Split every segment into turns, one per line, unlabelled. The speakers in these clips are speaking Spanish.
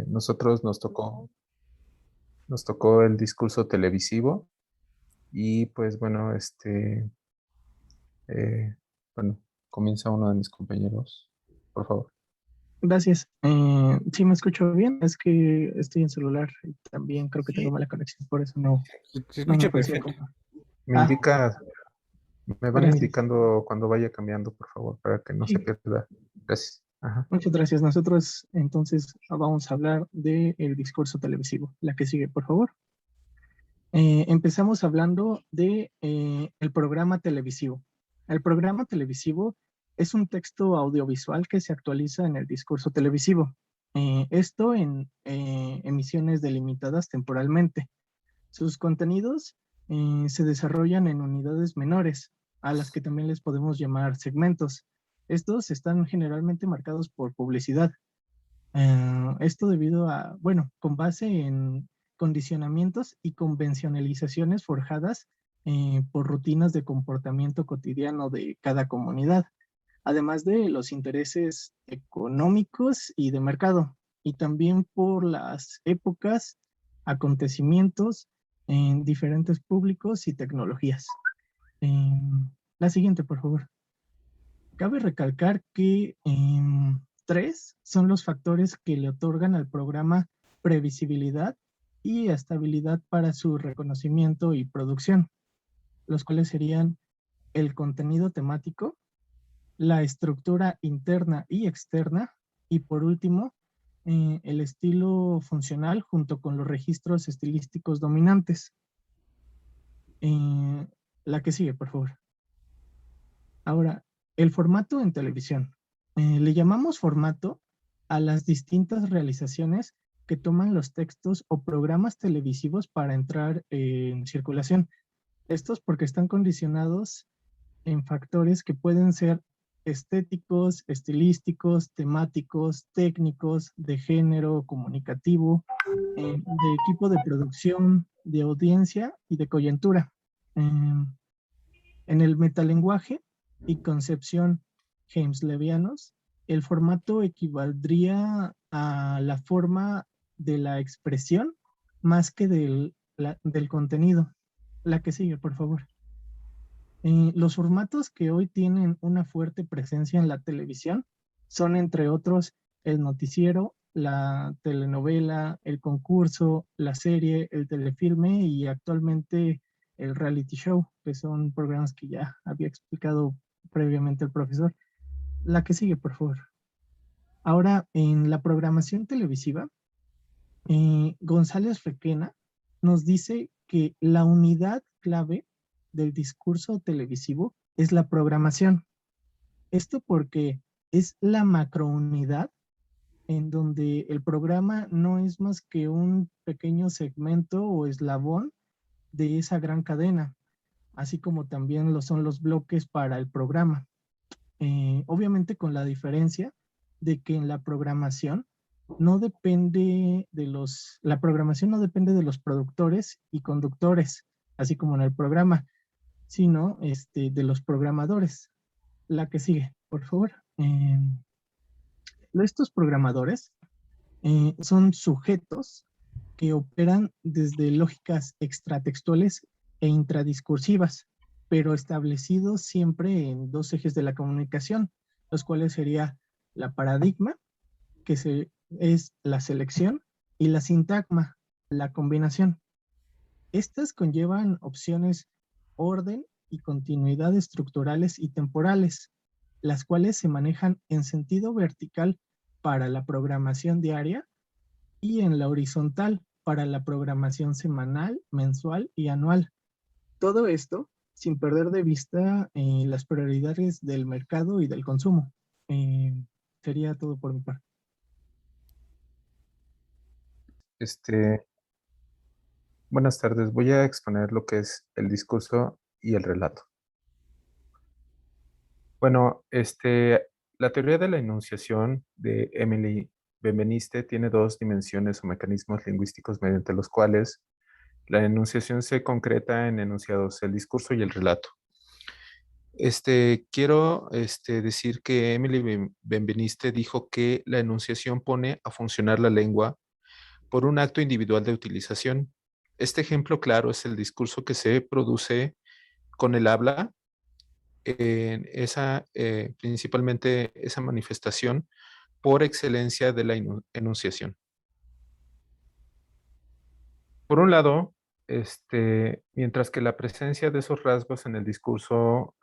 Nosotros nos tocó el discurso televisivo y pues bueno, eh, bueno, comienza uno de mis compañeros, por favor.
Gracias. Sí, me escucho bien. Es que estoy en celular y también creo que tengo
Sí,
mala conexión, por eso no,
se
no me
escucha
aparecía
perfecto.
como.
Me
Ah,
indica, me van
gracias.
indicando cuando vaya cambiando, por favor, para que no se
Sí,
pierda. Gracias. Ajá.
muchas gracias. Nosotros entonces vamos a hablar del discurso televisivo. La que sigue, por favor. Empezamos hablando de el programa televisivo. El programa televisivo es un texto audiovisual que se actualiza en el discurso televisivo. Esto en emisiones delimitadas temporalmente. Sus contenidos se desarrollan en unidades menores, a las que también les podemos llamar segmentos. Estos están generalmente marcados por publicidad. Esto debido a, bueno, con base en condicionamientos y convencionalizaciones forjadas por rutinas de comportamiento cotidiano de cada comunidad, además de los intereses económicos y de mercado, y también por las épocas, acontecimientos en diferentes públicos y tecnologías. La siguiente, por favor. Cabe recalcar que tres son los factores que le otorgan al programa previsibilidad y estabilidad para su reconocimiento y producción, los cuales serían el contenido temático, la estructura interna y externa, y por último, el estilo funcional junto con los registros estilísticos dominantes. Eh, la que sigue, por favor. Ahora, el formato en televisión. Le llamamos formato a las distintas realizaciones que toman los textos o programas televisivos para entrar en circulación. Estos porque están condicionados en factores que pueden ser estéticos, estilísticos, temáticos, técnicos, de género, comunicativo, de equipo de producción, de audiencia y de coyuntura. En el metalenguaje y concepción James-Levianos, el formato equivaldría a la forma de la expresión más que del contenido. La que sigue, por favor. Los formatos que hoy tienen una fuerte presencia en la televisión son, entre otros, el noticiero, la telenovela, el concurso, la serie, el telefilme y actualmente el reality show, que son programas que ya había explicado previamente el profesor. La que sigue, por favor. Ahora, en la programación televisiva, González Requena nos dice que la unidad clave del discurso televisivo es la programación. Esto porque es la macrounidad en donde el programa no es más que un pequeño segmento o eslabón de esa gran cadena, así como también lo son los bloques para el programa. Obviamente con la diferencia de que en la programación no depende de los productores y conductores, así como en el programa, sino de los programadores. La que sigue, por favor. Estos programadores son sujetos que operan desde lógicas extratextuales e intradiscursivas, pero establecidos siempre en dos ejes de la comunicación, los cuales sería la paradigma, es la selección, y la sintagma, la combinación. Estas conllevan opciones orden y continuidad estructurales y temporales, las cuales se manejan en sentido vertical para la programación diaria y en la horizontal para la programación semanal, mensual y anual. Todo esto sin perder de vista las prioridades del mercado y del consumo. Eh, Sería todo por mi parte.
Este, Buenas tardes. Voy a exponer lo que es el discurso y el relato. Bueno, la teoría de la enunciación de Emily Benveniste tiene dos dimensiones o mecanismos lingüísticos mediante los cuales la enunciación se concreta en enunciados, el discurso y el relato. Quiero decir que Emily Benveniste dijo que la enunciación pone a funcionar la lengua por un acto individual de utilización. Este ejemplo claro es el discurso que se produce con el habla, en esa, principalmente esa manifestación por excelencia de la enunciación. Por un lado, mientras que la presencia de esos rasgos en el discurso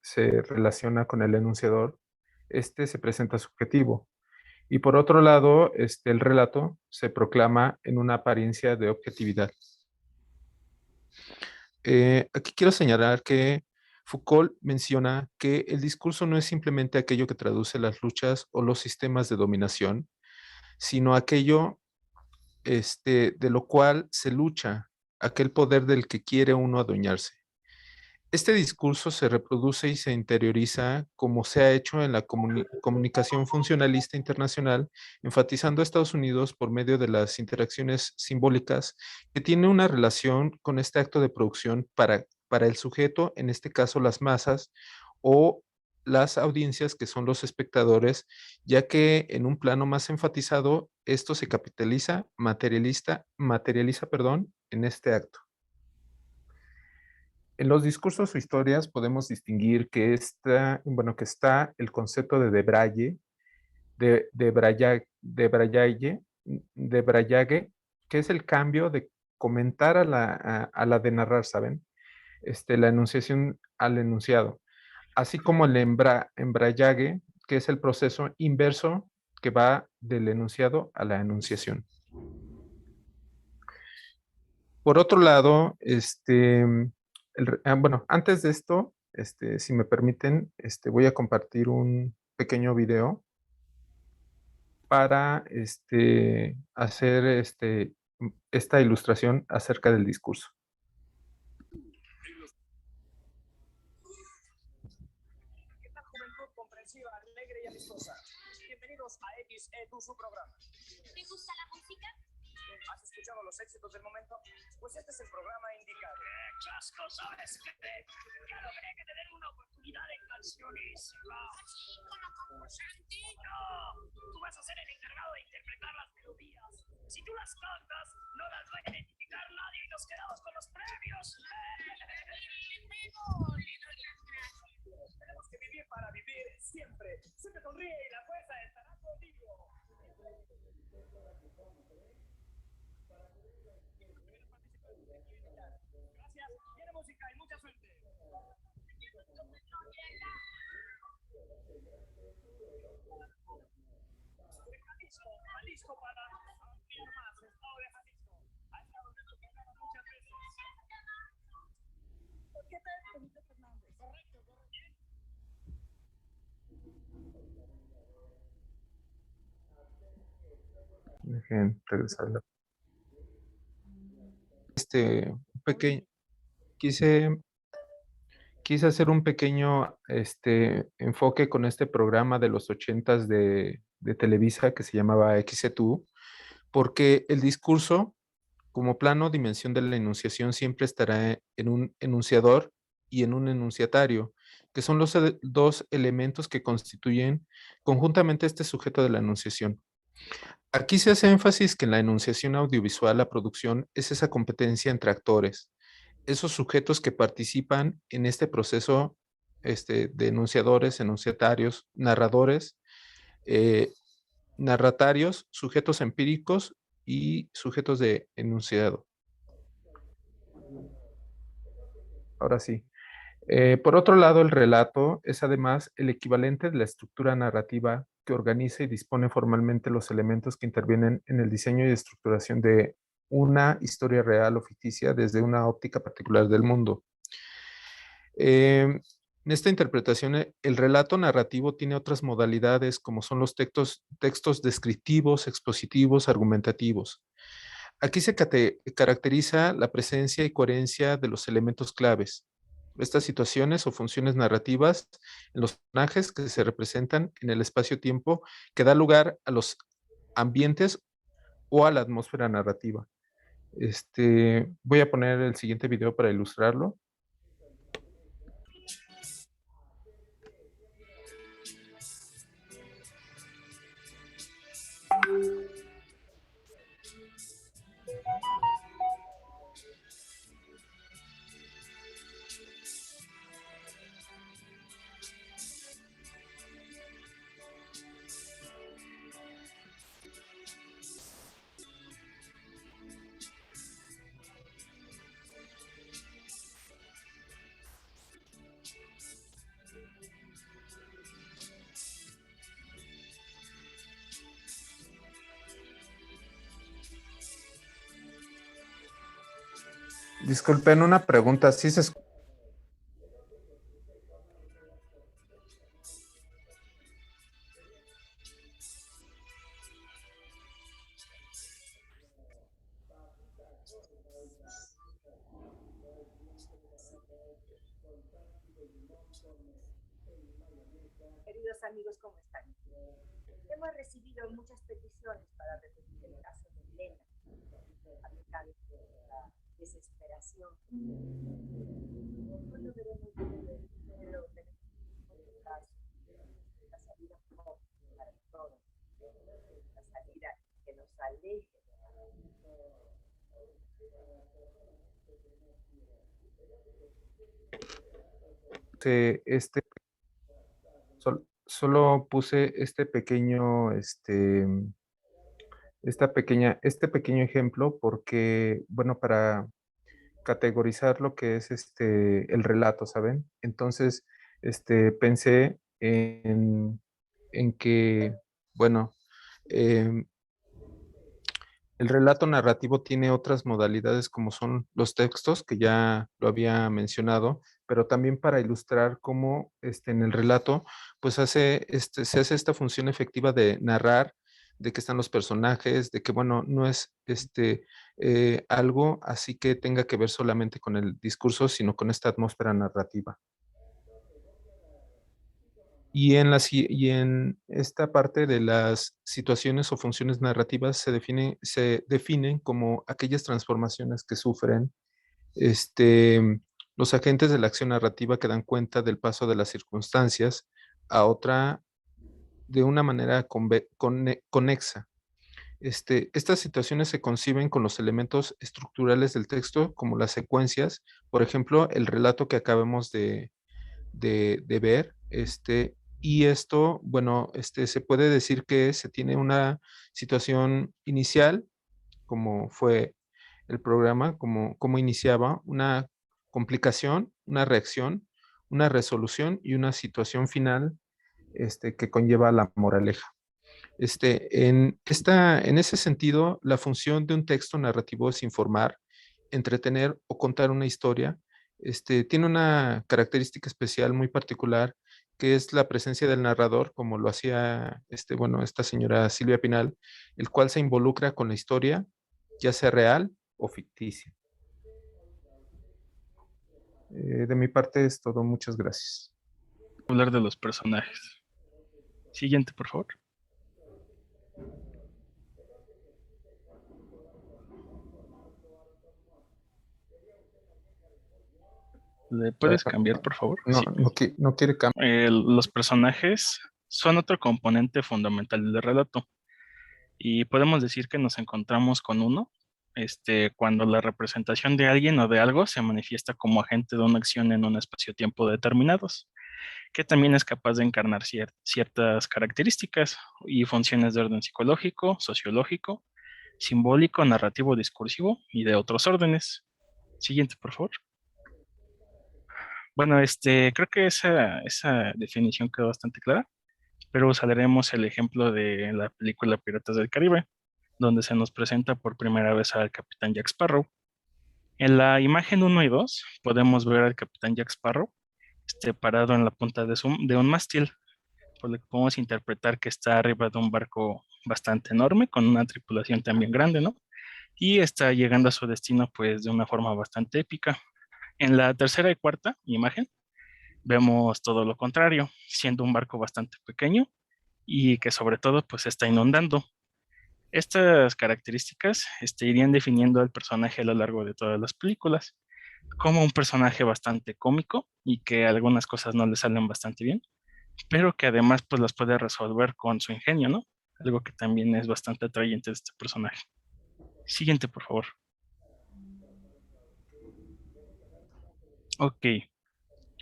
se relaciona con el enunciador, este se presenta subjetivo. Y por otro lado, el relato se proclama en una apariencia de objetividad. Aquí quiero señalar que Foucault menciona que el discurso no es simplemente aquello que traduce las luchas o los sistemas de dominación, sino aquello de lo cual se lucha, aquel poder del que quiere uno adueñarse. Este discurso se reproduce y se interioriza como se ha hecho en la comunicación funcionalista internacional, enfatizando a Estados Unidos por medio de las interacciones simbólicas que tiene una relación con este acto de producción para el sujeto, en este caso las masas o las audiencias que son los espectadores, ya que en un plano más enfatizado esto se capitaliza, materializa, perdón, en este acto. En los discursos o historias podemos distinguir que que está el concepto de Braille, de Braillage, que es el cambio de comentar a la de narrar, ¿saben? La enunciación al enunciado, así como el embrayague, que es el proceso inverso que va del enunciado a la enunciación. Por otro lado, bueno, antes de esto, si me permiten, voy a compartir un pequeño video para hacer esta ilustración acerca del discurso.
¿Qué tal, juventud comprensiva, alegre y amistosa? Bienvenidos a XEDU, su programa.
¿Te gusta la música?
¿Has escuchado los éxitos del momento? Pues este es el programa indicado. Chasco, ¿sabes qué? Ya logré que te den una oportunidad en Cancionísima. ¡Sentino! Tú vas a ser el encargado de interpretar las melodías. Si tú las cantas, no las va a identificar nadie y nos quedamos con los premios. Tenemos que vivir para vivir siempre. Siempre sonríe y la fuerza estará contigo. Gracias, tiene música y mucha suerte. Jalisco para ampliar más, estado de Jalisco. Ha estado en nuestro programa muchas veces. ¿Qué tal, Benito Fernández? Correcto, correcto.
Dejen regresarla. Pequeño, quise hacer un pequeño enfoque con este programa de los 80s de Televisa que se llamaba XETU, porque el discurso, como plano dimensión de la enunciación, siempre estará en un enunciador y en un enunciatario, que son los dos elementos que constituyen conjuntamente este sujeto de la enunciación. Aquí se hace énfasis que en la enunciación audiovisual la producción es esa competencia entre actores, esos sujetos que participan en este proceso de enunciadores, enunciatarios, narradores, eh, narratarios, sujetos empíricos y sujetos de enunciado. Ahora sí. Por otro lado, el relato es además el equivalente de la estructura narrativa que organiza y dispone formalmente los elementos que intervienen en el diseño y estructuración de una historia real o ficticia desde una óptica particular del mundo. En esta interpretación, el relato narrativo tiene otras modalidades como son los textos descriptivos, expositivos, argumentativos. Aquí se caracteriza la presencia y coherencia de los elementos claves. Estas situaciones o funciones narrativas en los personajes que se representan en el espacio-tiempo que da lugar a los ambientes o a la atmósfera narrativa. Voy a poner el siguiente video para ilustrarlo. Disculpen, una pregunta. ¿Sí se
Queridos amigos, ¿cómo están? Hemos recibido muchas peticiones para repetir el caso de Elena, a mitad de la desesperación. Cuando veremos pero tenemos otro caso, la salida pobre para todos, la salida que nos aleje de la
solo puse este pequeño ejemplo porque, bueno, para categorizar lo que es el relato, ¿saben? Entonces, pensé en que, bueno, em, el relato narrativo tiene otras modalidades como son los textos, que ya lo había mencionado, pero también para ilustrar cómo en el relato pues se hace esta función efectiva de narrar, de que están los personajes, de que bueno, no es algo así que tenga que ver solamente con el discurso, sino con esta atmósfera narrativa. Y en esta parte de las situaciones o funciones narrativas se definen como aquellas transformaciones que sufren los agentes de la acción narrativa que dan cuenta del paso de las circunstancias a otra de una manera conexa. Estas situaciones se conciben con los elementos estructurales del texto, como las secuencias, por ejemplo, el relato que acabamos de ver, y esto, bueno, se puede decir que se tiene una situación inicial, como fue el programa, como iniciaba, una complicación, una reacción, una resolución y una situación final, que conlleva la moraleja. En ese sentido, la función de un texto narrativo es informar, entretener o contar una historia. Tiene una característica especial muy particular, que es la presencia del narrador, como lo hacía bueno, esta señora Silvia Pinal, el cual se involucra con la historia, ya sea real o ficticia. De mi parte es todo. Muchas gracias.
Hablar de los personajes. Siguiente, por favor. ¿Le puedes cambiar, por favor?
No,
Sí.
no quiere cambiar.
Los personajes son otro componente fundamental del relato. Y podemos decir que nos encontramos con uno, cuando la representación de alguien o de algo se manifiesta como agente de una acción en un espacio-tiempo determinados, que también es capaz de encarnar ciertas características y funciones de orden psicológico, sociológico, simbólico, narrativo, discursivo y de otros órdenes. Siguiente, por favor. Bueno, creo que esa definición quedó bastante clara, pero usaremos el ejemplo de la película Piratas del Caribe, donde se nos presenta por primera vez al capitán Jack Sparrow. En la imagen 1 y 2 podemos ver al capitán Jack Sparrow parado en la punta de un mástil, por lo que podemos interpretar que está arriba de un barco bastante enorme, con una tripulación también grande, ¿no? Y está llegando a su destino pues de una forma bastante épica. En la tercera y cuarta imagen vemos todo lo contrario, siendo un barco bastante pequeño y que sobre todo pues está inundando. Estas características irían definiendo al personaje a lo largo de todas las películas, como un personaje bastante cómico y que algunas cosas no le salen bastante bien, pero que además pues las puede resolver con su ingenio, ¿no? Algo que también es bastante atrayente de este personaje. Siguiente, por favor. Ok.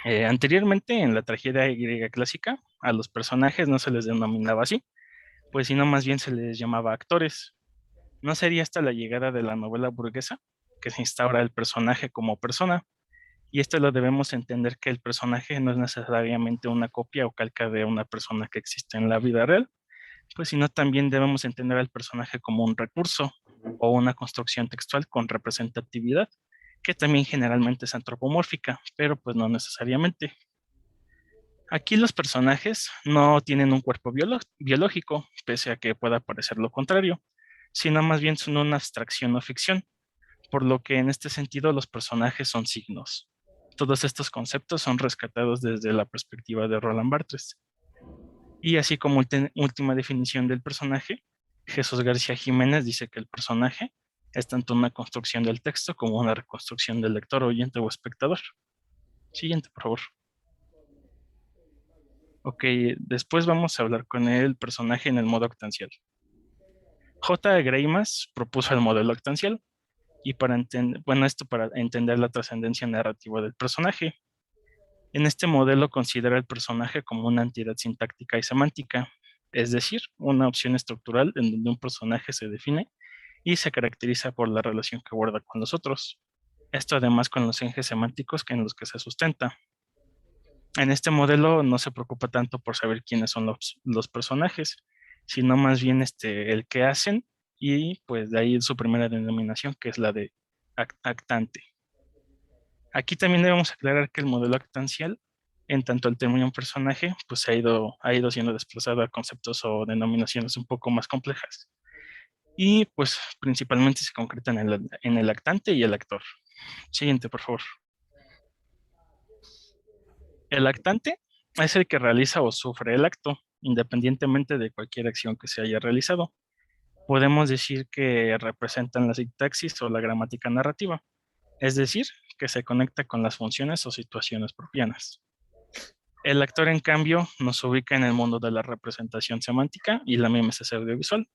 Anteriormente en la tragedia griega clásica, a los personajes no se les denominaba así, pues sino más bien se les llamaba actores. No sería hasta la llegada de la novela burguesa que se instaura el personaje como persona, y esto lo debemos entender que el personaje no es necesariamente una copia o calca de una persona que existe en la vida real, pues sino también debemos entender al personaje como un recurso o una construcción textual con representatividad que también generalmente es antropomórfica, pero pues no necesariamente. Aquí los personajes no tienen un cuerpo biológico, pese a que pueda parecer lo contrario, sino más bien son una abstracción o ficción, por lo que en este sentido los personajes son signos. Todos estos conceptos son rescatados desde la perspectiva de Roland Barthes. Y así como última definición del personaje, Jesús García Jiménez dice que el personaje es tanto una construcción del texto como una reconstrucción del lector, oyente o espectador. Siguiente, por favor. Ok, después vamos a hablar con el personaje en el modo actancial. J. Greimas propuso el modelo actancial y para entender la trascendencia narrativa del personaje. En este modelo considera el personaje como una entidad sintáctica y semántica, es decir, una opción estructural en donde un personaje se define y se caracteriza por la relación que guarda con los otros. Esto además con los ejes semánticos en los que se sustenta. En este modelo no se preocupa tanto por saber quiénes son los personajes, sino más bien el que hacen y pues de ahí su primera denominación que es la de actante. Aquí también debemos aclarar que el modelo actancial, en tanto el término personaje, pues ha ido siendo desplazado a conceptos o denominaciones un poco más complejas. Y pues principalmente se concretan en el actante y el actor. Siguiente, por favor. El actante es el que realiza o sufre el acto, independientemente de cualquier acción que se haya realizado. Podemos decir que representan la sintaxis o la gramática narrativa, es decir, que se conecta con las funciones o situaciones propias. El actor, en cambio, nos ubica en el mundo de la representación semántica y la mimesis audiovisual,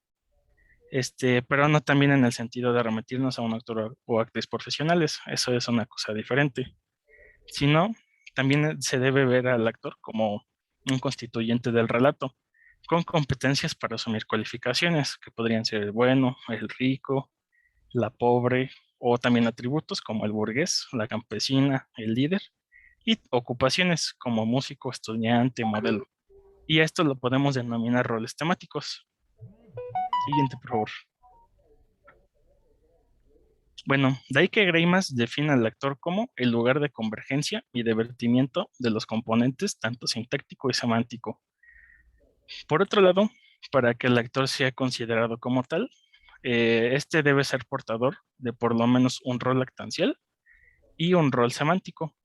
pero no también en el sentido de remitirnos a un actor o actriz profesionales, eso es una cosa diferente, sino también se debe ver al actor como un constituyente del relato, con competencias para asumir cualificaciones, que podrían ser el bueno, el rico, la pobre, o también atributos como el burgués, la campesina, el líder, y ocupaciones como músico, estudiante, modelo. Y a esto lo podemos denominar roles temáticos. Siguiente, por favor. Bueno, de ahí que Greimas define al actor como el lugar de convergencia y de vertimiento de los componentes tanto sintáctico y semántico. Por otro lado, para que el actor sea considerado como tal, este debe ser portador de por lo menos un rol actancial y un rol temático,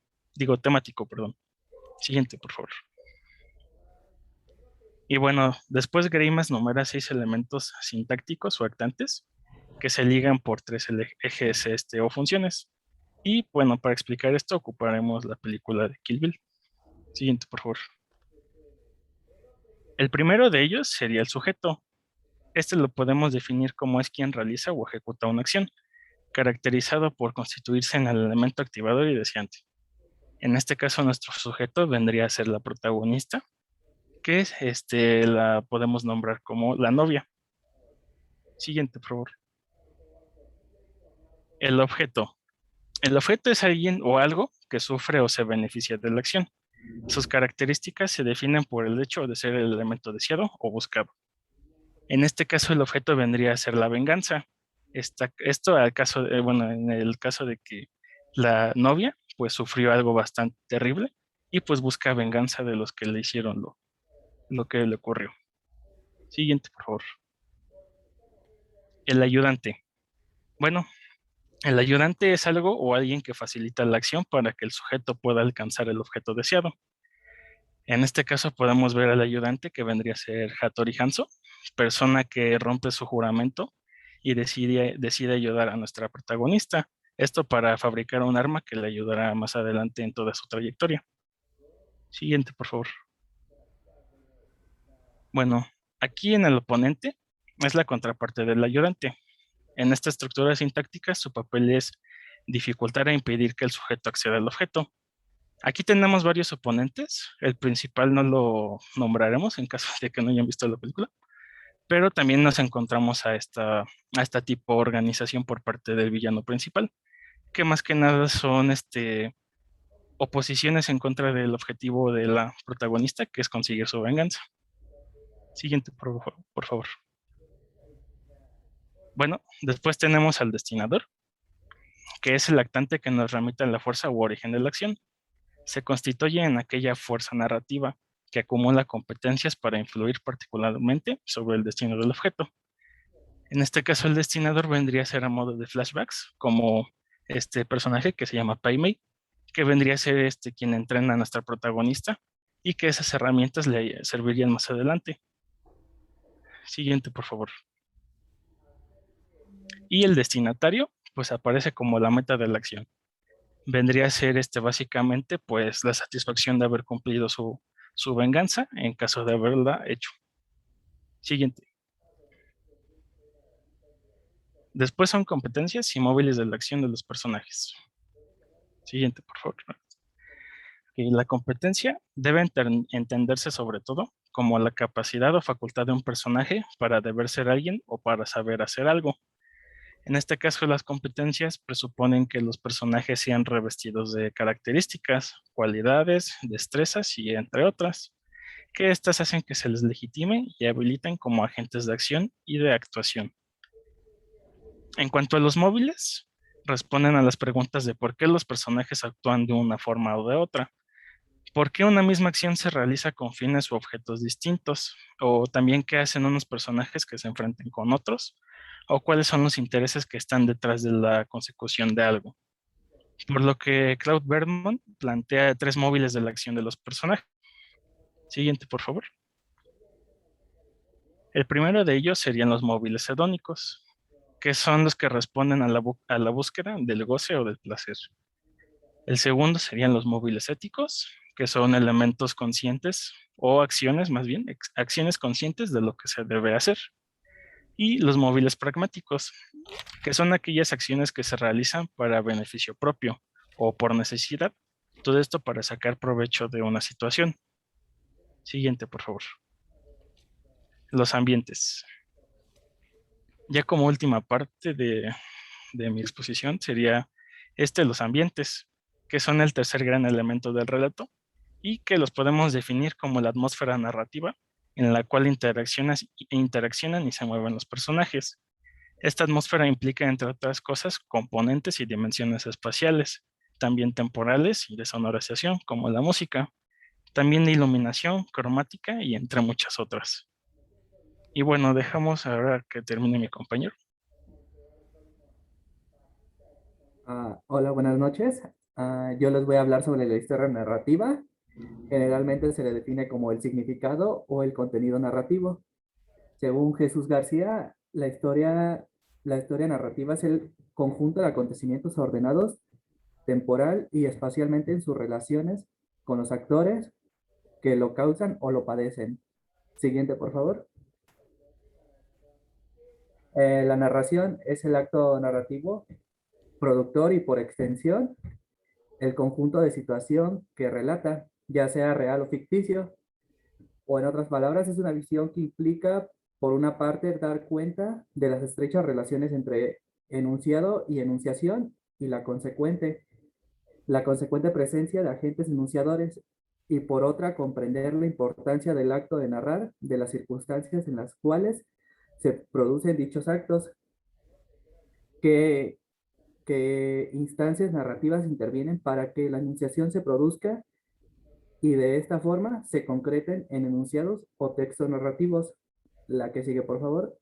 perdón. Siguiente, por favor. Y bueno, después Greimas numera 6 elementos sintácticos o actantes que se ligan por 3 ejes o funciones. Y bueno, para explicar esto ocuparemos la película de Kill Bill. Siguiente, por favor. El primero de ellos sería el sujeto. Este lo podemos definir como es quien realiza o ejecuta una acción, caracterizado por constituirse en el elemento activador y deseante. En este caso, nuestro sujeto vendría a ser la protagonista, que la podemos nombrar como la novia. Siguiente, por favor. El objeto. El objeto es alguien o algo que sufre o se beneficia de la acción. Sus características se definen por el hecho de ser el elemento deseado o buscado. En este caso, el objeto vendría a ser la venganza. Esto en el caso de que la novia pues sufrió algo bastante terrible y pues busca venganza de los que le hicieron lo que le ocurrió. Siguiente, por favor. El ayudante. Bueno, el ayudante es algo o alguien que facilita la acción para que el sujeto pueda alcanzar el objeto deseado. En este caso podemos ver al ayudante que vendría a ser Hattori Hanzo, persona que rompe su juramento y decide ayudar a nuestra protagonista. Esto para fabricar un arma que le ayudará más adelante en toda su trayectoria. Siguiente, por favor. Bueno, aquí en el oponente es la contraparte del ayudante. En esta estructura sintáctica su papel es dificultar e impedir que el sujeto acceda al objeto. Aquí tenemos varios oponentes. El principal no lo nombraremos en caso de que no hayan visto la película, pero también nos encontramos a esta tipo de organización por parte del villano principal, que más que nada son oposiciones en contra del objetivo de la protagonista, que es conseguir su venganza. Siguiente, por favor. Bueno, después tenemos al destinador, que es el actante que nos remite a la fuerza u origen de la acción. Se constituye en aquella fuerza narrativa que acumula competencias para influir particularmente sobre el destino del objeto. En este caso, el destinador vendría a ser a modo de flashbacks, como este personaje que se llama Paimei, que vendría a ser quien entrena a nuestra protagonista y que esas herramientas le servirían más adelante. Siguiente, por favor. Y el destinatario, pues aparece como la meta de la acción. Vendría a ser básicamente pues la satisfacción de haber cumplido su venganza en caso de haberla hecho. Siguiente. Después son competencias y móviles de la acción de los personajes. Siguiente, por favor. Y la competencia debe entenderse sobre todo como la capacidad o facultad de un personaje para deber ser alguien o para saber hacer algo. En este caso, las competencias presuponen que los personajes sean revestidos de características, cualidades, destrezas y entre otras, que éstas hacen que se les legitime y habiliten como agentes de acción y de actuación. En cuanto a los móviles, responden a las preguntas de por qué los personajes actúan de una forma o de otra, por qué una misma acción se realiza con fines u objetos distintos, o también qué hacen unos personajes que se enfrenten con otros, o cuáles son los intereses que están detrás de la consecución de algo. Por lo que Claude Bermond plantea 3 móviles de la acción de los personajes. Siguiente, por favor. El primero de ellos serían los móviles hedónicos, que son los que responden a la búsqueda del goce o del placer. El segundo serían los móviles éticos, que son elementos conscientes o acciones, más bien, acciones conscientes de lo que se debe hacer. Y los móviles pragmáticos, que son aquellas acciones que se realizan para beneficio propio o por necesidad. Todo esto para sacar provecho de una situación. Siguiente, por favor. Los ambientes. Ya como última parte de mi exposición sería los ambientes, que son el tercer gran elemento del relato y que los podemos definir como la atmósfera narrativa en la cual interaccionan y se mueven los personajes. Esta atmósfera implica, entre otras cosas, componentes y dimensiones espaciales, también temporales y de sonorización, como la música, también de iluminación, cromática y entre muchas otras. Y bueno, dejamos ahora que termine mi compañero.
Hola, buenas noches. Yo les voy a hablar sobre la historia narrativa. Generalmente se le define como el significado o el contenido narrativo. Según Jesús García, la historia narrativa es el conjunto de acontecimientos ordenados temporal y espacialmente en sus relaciones con los actores que lo causan o lo padecen. Siguiente, por favor. La narración es el acto narrativo, productor y por extensión, el conjunto de situación que relata, ya sea real o ficticio, o en otras palabras, es una visión que implica, por una parte, dar cuenta de las estrechas relaciones entre enunciado y enunciación y la consecuente presencia de agentes enunciadores, y por otra, comprender la importancia del acto de narrar, de las circunstancias en las cuales se producen dichos actos, qué instancias narrativas intervienen para que la enunciación se produzca y de esta forma se concreten en enunciados o textos narrativos. La que sigue, por favor.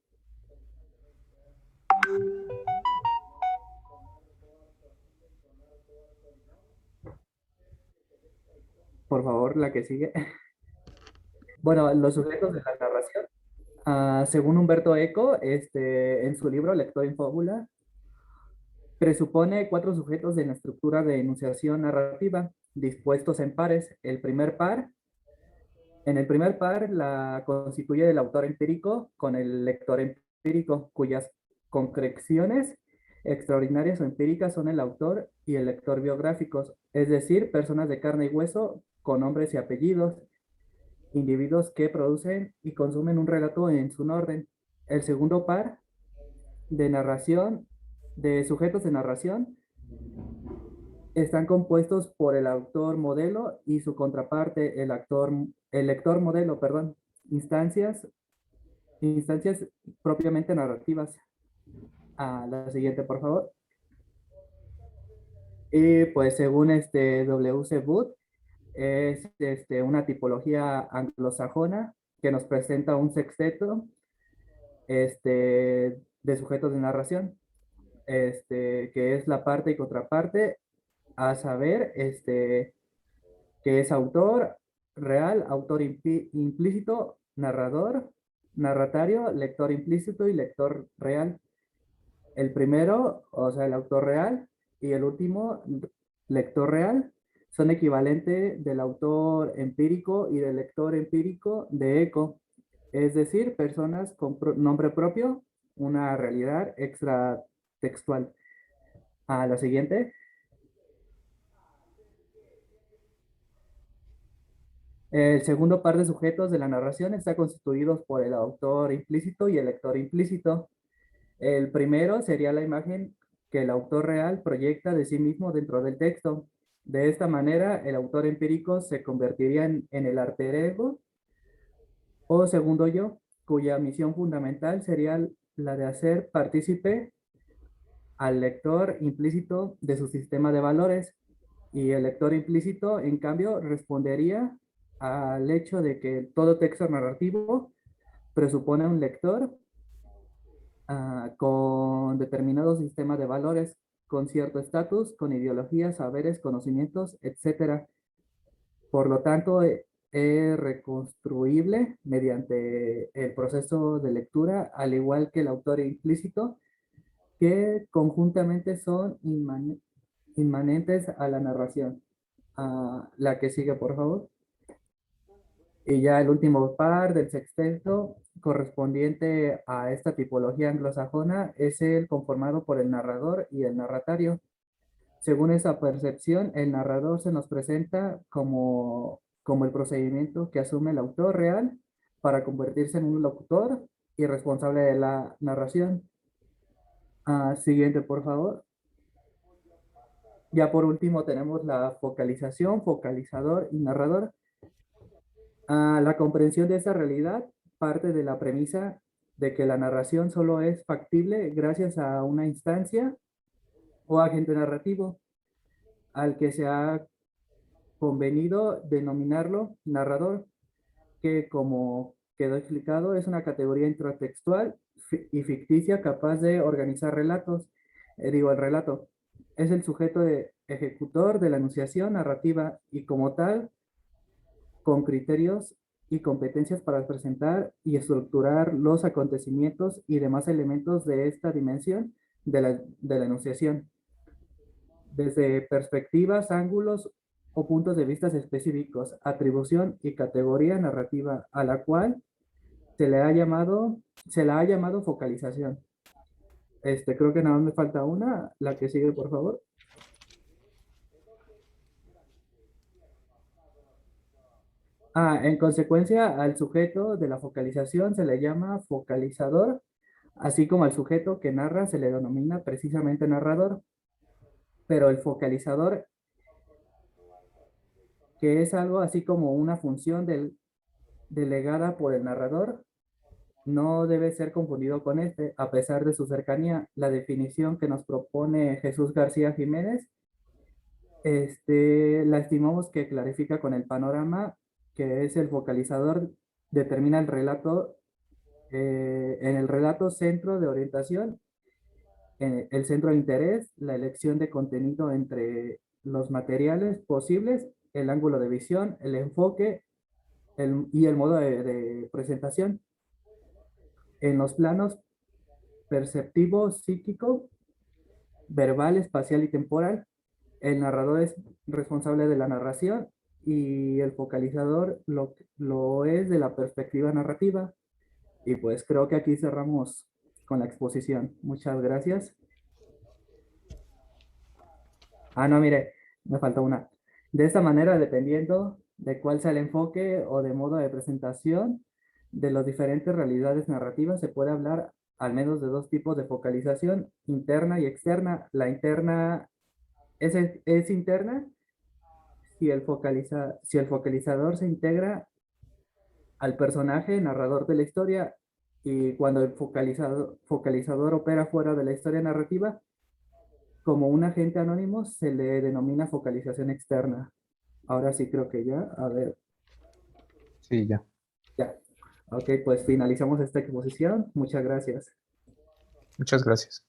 Por favor, la que sigue. Bueno, los sujetos de la narración. Según Humberto Eco, en su libro Lector en Fábula, presupone 4 sujetos en la estructura de enunciación narrativa, dispuestos en pares. En el primer par la constituye el autor empírico con el lector empírico, cuyas concreciones extraordinarias o empíricas son el autor y el lector biográficos, es decir, personas de carne y hueso con nombres y apellidos, individuos que producen y consumen un relato en su orden. El segundo par de narración, de sujetos de narración, están compuestos por el autor modelo y su contraparte, el lector modelo, perdón, instancias propiamente narrativas. La siguiente, por favor. Y pues según W.C. Booth, es una tipología anglosajona que nos presenta un sexteto de sujetos de narración, que es la parte y contraparte, a saber, que es autor real, autor implícito, narrador, narratario, lector implícito y lector real. El primero, o sea, el autor real, y el último, lector real, son equivalentes del autor empírico y del lector empírico de eco, es decir, personas con nombre propio, una realidad extratextual. A la siguiente. El segundo par de sujetos de la narración está constituido por el autor implícito y el lector implícito. El primero sería la imagen que el autor real proyecta de sí mismo dentro del texto. De esta manera, el autor empírico se convertiría en el alter ego o segundo yo, cuya misión fundamental sería la de hacer partícipe al lector implícito de su sistema de valores. Y el lector implícito, en cambio, respondería al hecho de que todo texto narrativo presupone un lector con determinado sistema de valores, con cierto estatus, con ideologías, saberes, conocimientos, etcétera. Por lo tanto, es reconstruible mediante el proceso de lectura, al igual que el autor implícito, que conjuntamente son inmanentes a la narración. La que sigue, por favor. Y ya el último par del sexteto correspondiente a esta tipología anglosajona es el conformado por el narrador y el narratario. Según esa percepción, el narrador se nos presenta como el procedimiento que asume el autor real para convertirse en un locutor y responsable de la narración. Siguiente, por favor. Ya por último tenemos la focalización, focalizador y narrador. La comprensión de esa realidad parte de la premisa de que la narración solo es factible gracias a una instancia o agente narrativo al que se ha convenido denominarlo narrador, que como quedó explicado es una categoría intratextual y ficticia capaz de organizar relatos. El relato es el sujeto ejecutor de la enunciación narrativa y como tal con criterios y competencias para presentar y estructurar los acontecimientos y demás elementos de esta dimensión de la enunciación, desde perspectivas, ángulos o puntos de vista específicos, atribución y categoría narrativa, a la cual se la ha llamado focalización. Creo que nada más me falta una, la que sigue, por favor. En consecuencia, al sujeto de la focalización se le llama focalizador, así como al sujeto que narra se le denomina precisamente narrador. Pero el focalizador, que es algo así como una función delegada por el narrador, no debe ser confundido con este, a pesar de su cercanía. La definición que nos propone Jesús García Jiménez, la estimamos que clarifica con el panorama que es el focalizador, determina el relato, en el relato centro de orientación, el centro de interés, la elección de contenido entre los materiales posibles, el ángulo de visión, el enfoque y el modo de presentación. En los planos perceptivo, psíquico, verbal, espacial y temporal, el narrador es responsable de la narración y el focalizador lo es de la perspectiva narrativa. Y pues creo que aquí cerramos con la exposición. Muchas gracias. No, mire, me falta una. De esta manera, dependiendo de cuál sea el enfoque o de modo de presentación de las diferentes realidades narrativas, se puede hablar al menos de dos tipos de focalización, interna y externa. La interna es interna si el focalizador se integra al personaje narrador de la historia, y cuando el focalizador opera fuera de la historia narrativa, como un agente anónimo se le denomina focalización externa. Ahora sí creo que ya, a ver,
Sí, ya.
ya. Ok, pues finalizamos esta exposición. Muchas gracias.
Muchas gracias.